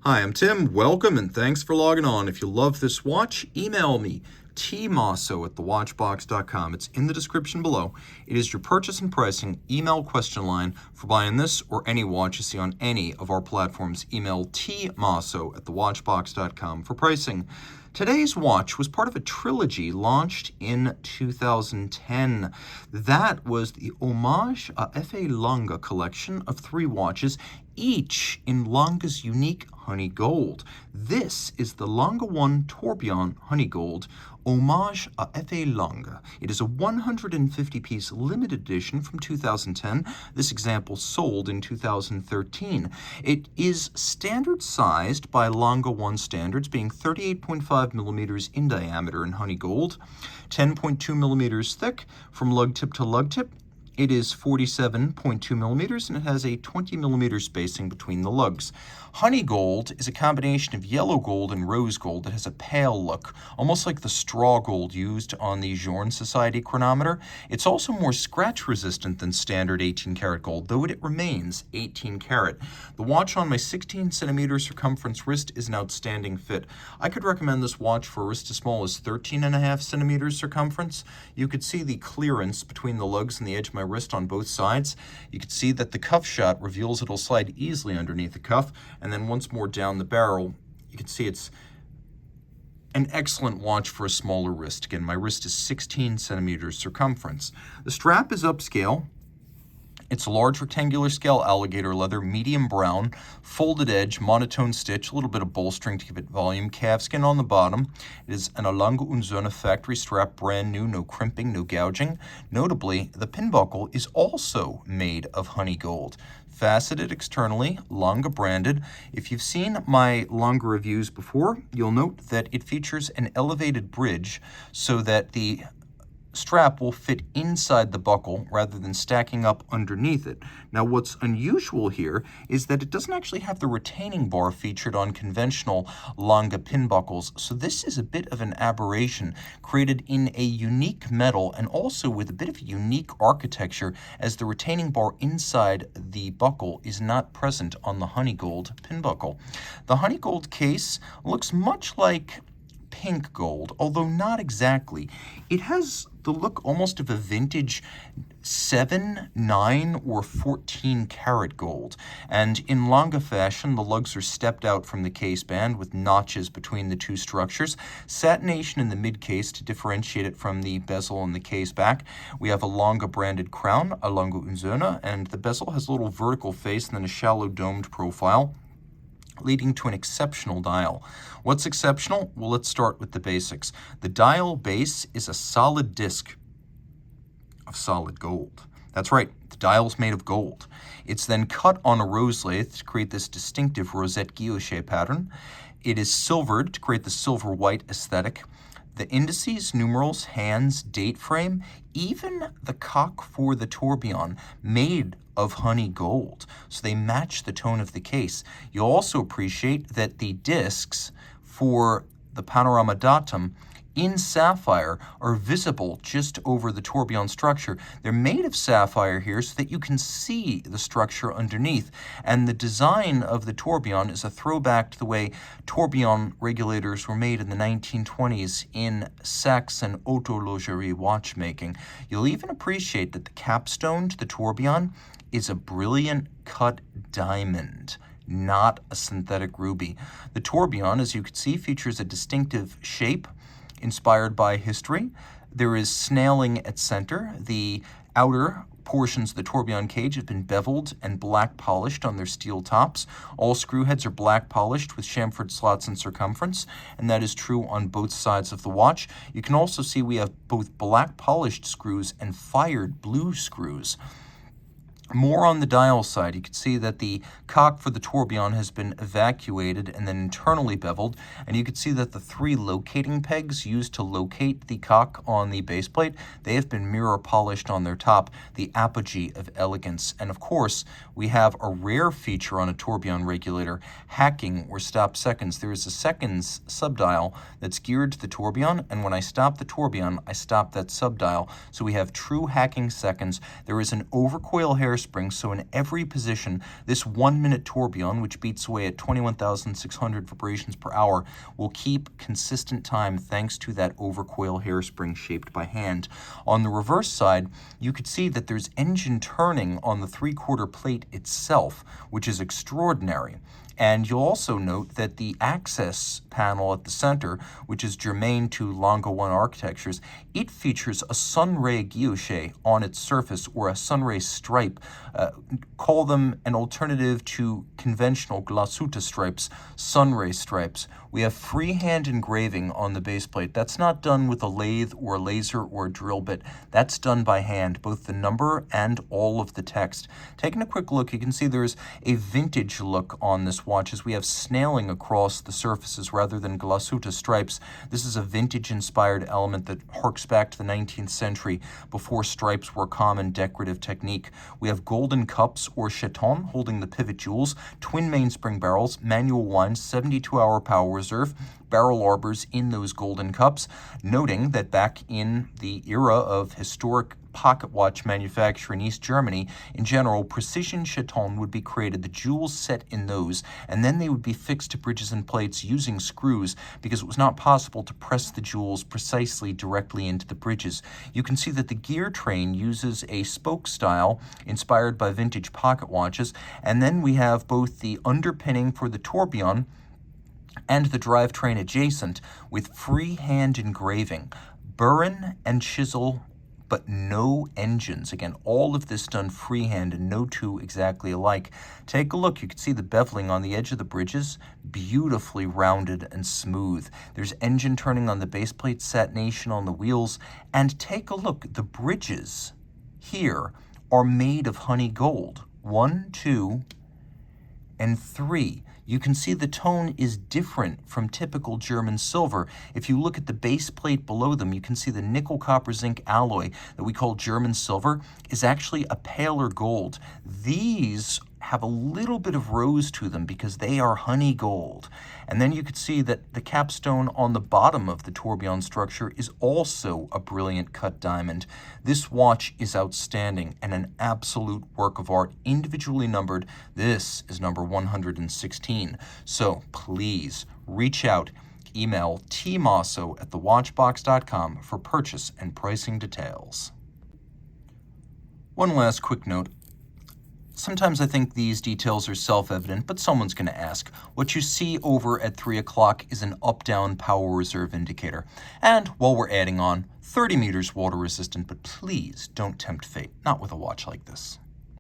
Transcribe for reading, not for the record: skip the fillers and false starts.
Hi, I'm Tim. Welcome and thanks for logging on. If you love this watch, email me, tmosso@thewatchbox.com. It's in the description below. It is your purchase and pricing email question line for buying this or any watch you see on any of our platforms. Email tmosso@thewatchbox.com for pricing. Today's watch was part of a trilogy launched in 2010. That was the Hommage à Effet Lange collection of 3 watches, each in Lange's unique Honeygold. This is the Lange 1 Tourbillon Honeygold Hommage à Effet Lange. It is a 150-piece limited edition from 2010. This example sold in 2013. It is standard sized by Lange 1 standards, being 38.5 millimeters in diameter in Honeygold, 10.2 millimeters thick from lug tip to lug tip. It is 47.2 millimeters and it has a 20 millimeter spacing between the lugs. Honeygold is a combination of yellow gold and rose gold that has a pale look, almost like the straw gold used on the Journe Society chronometer. It's also more scratch resistant than standard 18 karat gold, though it remains 18 karat. The watch on my 16 centimeter circumference wrist is an outstanding fit. I could recommend this watch for a wrist as small as 13.5 centimeters circumference. You could see the clearance between the lugs and the edge of my wrist on both sides. You can see that the cuff shot reveals it'll slide easily underneath the cuff, and then once more down the barrel, you can see it's an excellent watch for a smaller wrist. Again, my wrist is 16 centimeters circumference. The strap is upscale. It's a large rectangular scale alligator leather, medium brown, folded edge, monotone stitch, a little bit of bolstering to give it volume, calfskin on the bottom. It is an Lange Söhne factory strap, brand new, no crimping, no gouging. Notably, the pin buckle is also made of Honeygold. Faceted externally, Lange branded. If you've seen my Lange reviews before, you'll note that it features an elevated bridge so that the strap will fit inside the buckle rather than stacking up underneath it. Now, what's unusual here is that it doesn't actually have the retaining bar featured on conventional Lange pin buckles, so this is a bit of an aberration created in a unique metal and also with a bit of a unique architecture, as the retaining bar inside the buckle is not present on the Honeygold pin buckle. The Honeygold case looks much like pink gold, although not exactly. It has the look almost of a vintage 7, 9, or 14 karat gold. And in Lange fashion, the lugs are stepped out from the case band with notches between the two structures. Satination in the mid case to differentiate it from the bezel and the case back. We have a Lange branded crown, a Lange Söhne, and the bezel has a little vertical face and then a shallow domed profile, leading to an exceptional dial. What's exceptional? Well, let's start with the basics. The dial base is a solid disc of solid gold. That's right, the dial's made of gold. It's then cut on a rose lathe to create this distinctive rosette guilloche pattern. It is silvered to create the silver-white aesthetic. The indices, numerals, hands, date frame, even the cock for the tourbillon made of Honeygold, so they match the tone of the case. You'll also appreciate that the discs for the panorama datum in sapphire are visible just over the tourbillon structure. They're made of sapphire here so that you can see the structure underneath, and the design of the tourbillon is a throwback to the way tourbillon regulators were made in the 1920s in Saxon horlogerie watchmaking. You'll even appreciate that the capstone to the tourbillon is a brilliant cut diamond, not a synthetic ruby. The tourbillon, as you can see, features a distinctive shape inspired by history. There is snailing at center. The outer portions of the tourbillon cage have been beveled and black polished on their steel tops. All screw heads are black polished with chamfered slots in circumference, and that is true on both sides of the watch. You can also see we have both black polished screws and fired blue screws. More on the dial side, you can see that the cock for the tourbillon has been evacuated and then internally beveled, and you can see that the 3 locating pegs used to locate the cock on the base plate, they have been mirror polished on their top, the apogee of elegance. And of course, we have a rare feature on a tourbillon regulator, hacking or stop seconds. There is a seconds subdial that's geared to the tourbillon, and when I stop the tourbillon, I stop that subdial. So we have true hacking seconds. There is an overcoil hair hairspring, so in every position, this 1-minute tourbillon, which beats away at 21,600 vibrations per hour, will keep consistent time thanks to that overcoil hairspring shaped by hand. On the reverse side, you could see that there's engine turning on the 3/4 plate itself, which is extraordinary. And you'll also note that the access panel at the center, which is germane to Lange 1 architectures, it features a sunray guilloche on its surface, or a sunray stripe. Call them an alternative to conventional glasuta stripes, sunray stripes. We have freehand engraving on the base plate. That's not done with a lathe or a laser or a drill bit. That's done by hand, both the number and all of the text. Taking a quick look, you can see there's a vintage look on this watch as we have snailing across the surfaces rather than glasuta stripes. This is a vintage-inspired element that harks back to the 19th century, before stripes were a common decorative technique. We have golden cups, or chaton, holding the pivot jewels, twin mainspring barrels, manual wind, 72-hour power reserve, barrel arbors in those golden cups, noting that back in the era of historic pocket watch manufacture in East Germany, in general, precision chaton would be created, the jewels set in those, and then they would be fixed to bridges and plates using screws, because it was not possible to press the jewels precisely directly into the bridges. You can see that the gear train uses a spoke style inspired by vintage pocket watches, and then we have both the underpinning for the tourbillon and the drivetrain adjacent with freehand engraving, burin and chisel, but no engines. Again, all of this done freehand and no two exactly alike. Take a look. You can see the beveling on the edge of the bridges, beautifully rounded and smooth. There's engine turning on the base plate, satination on the wheels, and take a look. The bridges here are made of Honeygold. 1, 2, and 3. You can see the tone is different from typical German silver. If you look at the base plate below them, you can see the nickel copper zinc alloy that we call German silver is actually a paler gold. These have a little bit of rose to them because they are Honeygold. And then you could see that the capstone on the bottom of the tourbillon structure is also a brilliant cut diamond. This watch is outstanding and an absolute work of art, individually numbered. This is number 116. So please reach out, email tmosso@thewatchbox.com for purchase and pricing details. One last quick note. Sometimes I think these details are self-evident, but someone's going to ask. What you see over at 3 o'clock is an up-down power reserve indicator. And while we're adding on, 30 meters water resistant, but please don't tempt fate, not with a watch like this.